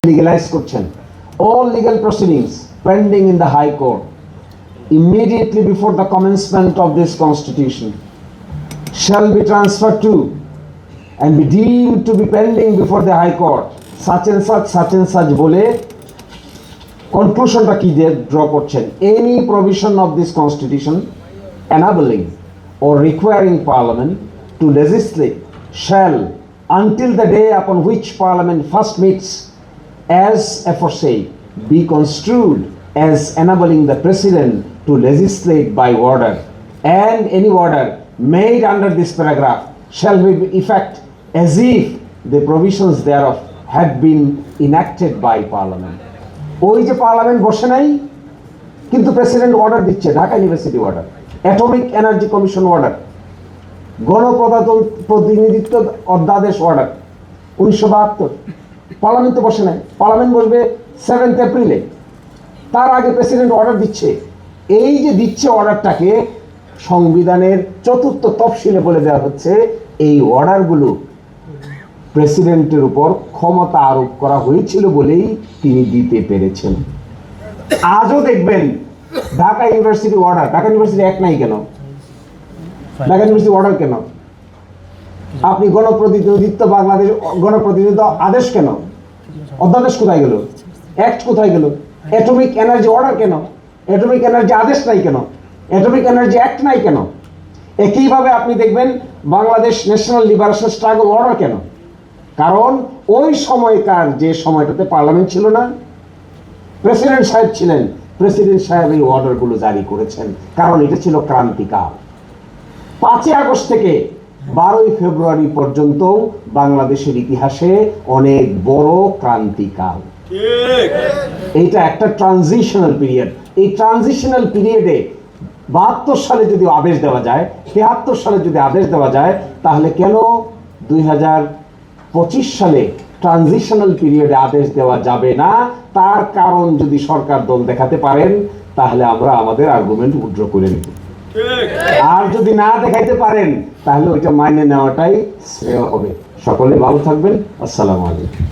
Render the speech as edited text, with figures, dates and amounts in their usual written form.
legalize করছেন all legal proceedings pending in the High Court immediately before the commencement of this Constitution shall be transferred to and be deemed to be pending before the High Court such and such বলে conclusionটা কি দিয়ে draw করছেন any provision of this Constitution enabling or requiring Parliament to legislate shall until the day upon which Parliament first meets as aforesaid be construed as enabling the President to legislate by order, and any order made under this paragraph shall be in effect as if the provisions thereof had been enacted by Parliament. ওই যে parliament বসে নাই কিন্তু president order দিচ্ছে, Dhaka university order, atomic energy commission order, গণপ্রতিনিধিত্ব অধ্যাদেশ order 1972। Parliament তো বসে নাই, পার্লামেন্ট বসবে 7 এপ্রিলে। তার আগে প্রেসিডেন্ট অর্ডার দিচ্ছে। এই যে দিচ্ছে অর্ডারটাকে সংবিধানের 4th তফসিলে বলে দেওয়া হচ্ছে এই অর্ডারগুলো প্রেসিডেন্টের উপর ক্ষমতা আরোপ করা হয়েছিল বলেই তিনি দিতে পেরেছেন। আজও দেখবেন Dhaka university order, Dhaka university এক নাই কেন? ঢাকা ইউনিভার্সিটি অর্ডার কেন? আপনি গণপ্রতিনিধিত্ব বাংলাদেশ গণপ্রতিনিধিত্ব আদেশ কেন? অধ্যাদেশ কোথায় গেল? অ্যাক্ট কোথায় গেল? অ্যাটমিক এনার্জি অর্ডার কেন? অ্যাটমিক এনার্জি আদেশ নাই কেন? অ্যাটমিক এনার্জি অ্যাক্ট নাই কেন? একইভাবে আপনি দেখবেন Bangladesh national liberation struggle order কেন? কারণ ওই সময়কার যে সময়টাতে পার্লামেন্ট ছিল না, প্রেসিডেন্ট সাহেব ছিলেন, প্রেসিডেন্ট সাহেব এই অর্ডারগুলো জারি করেছেন, কারণ এটা ছিল ক্রান্তিকাল। 5 আগস্ট থেকে 12 ফেব্রুয়ারি পর্যন্ত বাংলাদেশের ইতিহাসে অনেক বড় ক্রান্তিকাল। এইটা একটা ট্রানজিশনাল পিরিয়ড। এই ট্রানজিশনাল পিরিয়ডে 72 সালে যদি আদেশ দেওয়া যায়, 73 সালে যদি আদেশ দেওয়া যায়, তাহলে কেন 2025 সালে ট্রানজিশনাল পিরিয়ডে আদেশ দেওয়া যাবে না? তার কারণ যদি সরকার দল দেখাতে পারেন তাহলে আমরা আমাদের আর্গুমেন্ট উইথড্র করে নেব। আর যদি না দেখাইতে পারেন তাহলে ওইটা মাইনে নেওয়াটাই শ্রেয় হবে। সকলে ভালো থাকবেন। আসসালামু আলাইকুম।